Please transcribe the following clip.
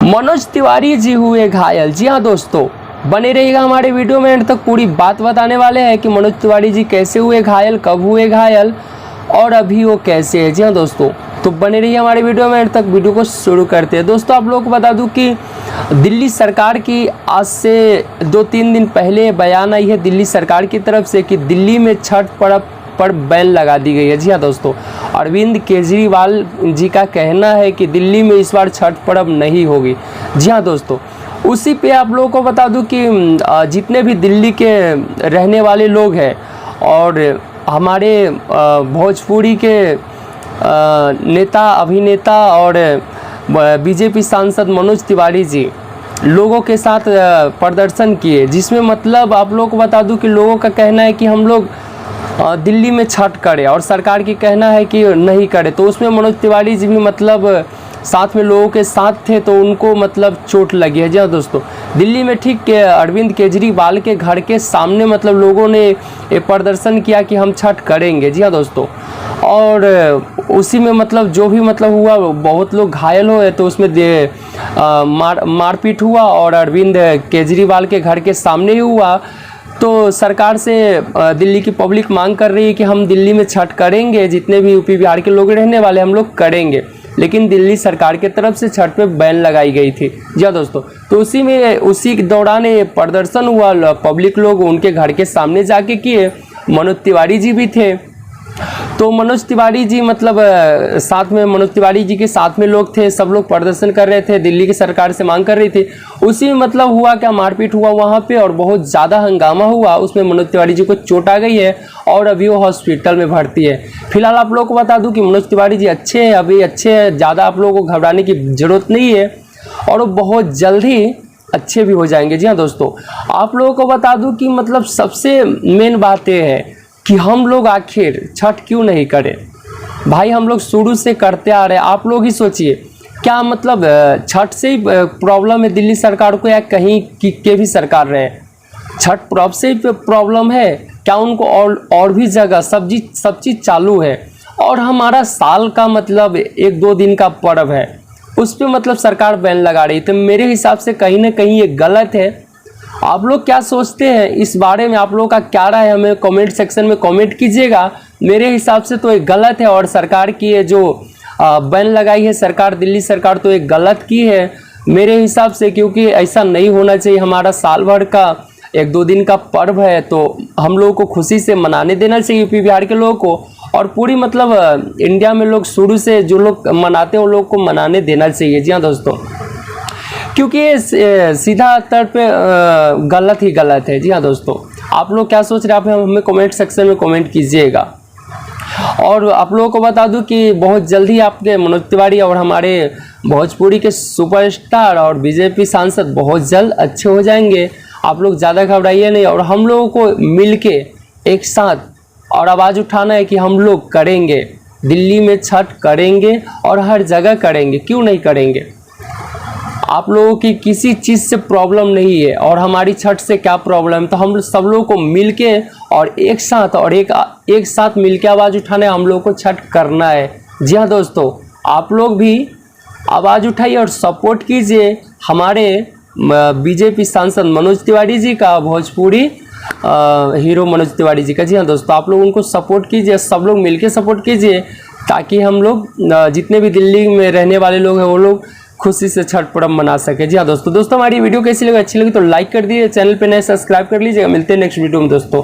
मनोज तिवारी जी हुए घायल। जी हाँ दोस्तों, बने रहिएगा हमारे वीडियो में, एंड तक पूरी बात बताने वाले हैं कि मनोज तिवारी जी कैसे हुए घायल, कब हुए घायल और अभी वो कैसे है। जी हाँ दोस्तों, तो बने रहिए हमारे वीडियो में, एंड तक वीडियो को शुरू करते हैं। दोस्तों आप लोगों को बता दूं कि दिल्ली सरकार की आज से 2-3 दिन पहले बयान आई है दिल्ली सरकार की तरफ से कि दिल्ली में छठ पर्व पर बैन लगा दी गई है। जी हाँ दोस्तों, अरविंद केजरीवाल जी का कहना है कि दिल्ली में इस बार छठ पर्व नहीं होगी। जी हाँ दोस्तों, उसी पे आप लोगों को बता दूं कि जितने भी दिल्ली के रहने वाले लोग हैं और हमारे भोजपुरी के नेता अभिनेता और बीजेपी सांसद मनोज तिवारी जी लोगों के साथ प्रदर्शन किए, जिसमें मतलब आप लोगों को बता दूं कि लोगों का कहना है कि हम लोग दिल्ली में छठ करें और सरकार की कहना है कि नहीं करे। तो उसमें मनोज तिवारी जी भी मतलब साथ में लोगों के साथ थे, तो उनको मतलब चोट लगी है। जी हाँ दोस्तों, दिल्ली में ठीक अरविंद केजरीवाल के घर के सामने मतलब लोगों ने प्रदर्शन किया कि हम छठ करेंगे। जी हाँ दोस्तों, और उसी में मतलब जो भी मतलब हुआ, बहुत लोग घायल हुए, तो उसमें मारपीट हुआ और अरविंद केजरीवाल के घर के सामने ही हुआ। तो सरकार से दिल्ली की पब्लिक मांग कर रही है कि हम दिल्ली में छठ करेंगे, जितने भी यूपी बिहार के लोग रहने वाले हम लोग करेंगे, लेकिन दिल्ली सरकार की तरफ से छठ पे बैन लगाई गई थी। जी हाँ दोस्तों, तो उसी के दौरान ये प्रदर्शन हुआ, पब्लिक लोग उनके घर के सामने जाके किए, मनोज तिवारी जी भी थे। तो मनोज तिवारी जी मतलब साथ में मनोज तिवारी जी के साथ में लोग थे, सब लोग प्रदर्शन कर रहे थे, दिल्ली की सरकार से मांग कर रही थी। उसी में मतलब हुआ क्या, मारपीट हुआ वहाँ पे और बहुत ज़्यादा हंगामा हुआ। उसमें मनोज तिवारी जी को चोट आ गई है और अभी वो हॉस्पिटल में भर्ती है। फिलहाल आप लोगों को बता दूं कि मनोज तिवारी जी अच्छे हैं, अभी अच्छे हैं, ज़्यादा आप लोगों को घबराने की ज़रूरत नहीं है और वो बहुत जल्द ही अच्छे भी हो जाएंगे। जी हाँ दोस्तों, आप लोगों को बता दूँ कि मतलब सबसे मेन बात यह है कि हम लोग आखिर छठ क्यों नहीं करें। भाई हम लोग शुरू से करते आ रहे हैं, आप लोग ही सोचिए क्या मतलब छठ से ही प्रॉब्लम है दिल्ली सरकार को या कहीं के भी सरकार रहे, छठ पर्व से ही प्रॉब्लम है क्या उनको? और भी जगह सब चीज़ चालू है और हमारा साल का मतलब 1-2 दिन का पर्व है, उस पर मतलब सरकार बैन लगा रही। तो मेरे हिसाब से कहीं ना कहीं ये गलत है। आप लोग क्या सोचते हैं इस बारे में, आप लोगों का क्या राय है, हमें कमेंट सेक्शन में कमेंट कीजिएगा। मेरे हिसाब से तो ये गलत है और सरकार की ये जो बैन लगाई है सरकार, दिल्ली सरकार, तो ये गलत की है मेरे हिसाब से, क्योंकि ऐसा नहीं होना चाहिए। हमारा साल भर का 1-2 दिन का पर्व है, तो हम लोगों को खुशी से मनाने देना चाहिए यूपी बिहार के लोगों को, और पूरी मतलब इंडिया में लोग शुरू से जो लोग मनाते हैं उन लोग को मनाने देना चाहिए। जी हाँ दोस्तों, क्योंकि ये सीधा तौर पे गलत ही गलत है। जी हाँ दोस्तों, आप लोग क्या सोच रहे हैं, आप हमें कमेंट सेक्शन में कमेंट कीजिएगा। और आप लोगों को बता दूं कि बहुत जल्दी आपके मनोज तिवारी और हमारे भोजपुरी के सुपरस्टार और बीजेपी सांसद बहुत जल्द अच्छे हो जाएंगे। आप लोग ज़्यादा घबराइए नहीं, और हम लोगों को मिलके एक साथ और आवाज़ उठाना है कि हम लोग करेंगे, दिल्ली में छठ करेंगे और हर जगह करेंगे। क्यों नहीं करेंगे? आप लोगों की किसी चीज़ से प्रॉब्लम नहीं है और हमारी छठ से क्या प्रॉब्लम है, तो हम सब लोगों को मिलके और एक साथ मिलके आवाज़ उठाना है, हम लोगों को छठ करना है। जी हाँ दोस्तों, आप लोग भी आवाज़ उठाइए और सपोर्ट कीजिए हमारे बीजेपी सांसद मनोज तिवारी जी का, भोजपुरी हीरो मनोज तिवारी जी का। जी हाँ दोस्तों, आप लोग उनको सपोर्ट कीजिए, सब लोग मिलके सपोर्ट कीजिए, ताकि हम लोग जितने भी दिल्ली में रहने वाले लोग हैं वो लोग खुशी से छठ पर्व मना सके। जी हाँ दोस्तों, हमारी वीडियो कैसी लगी, अच्छी लगी तो लाइक कर दीजिए, चैनल पे नए सब्सक्राइब कर लीजिएगा। मिलते हैं नेक्स्ट वीडियो में दोस्तों।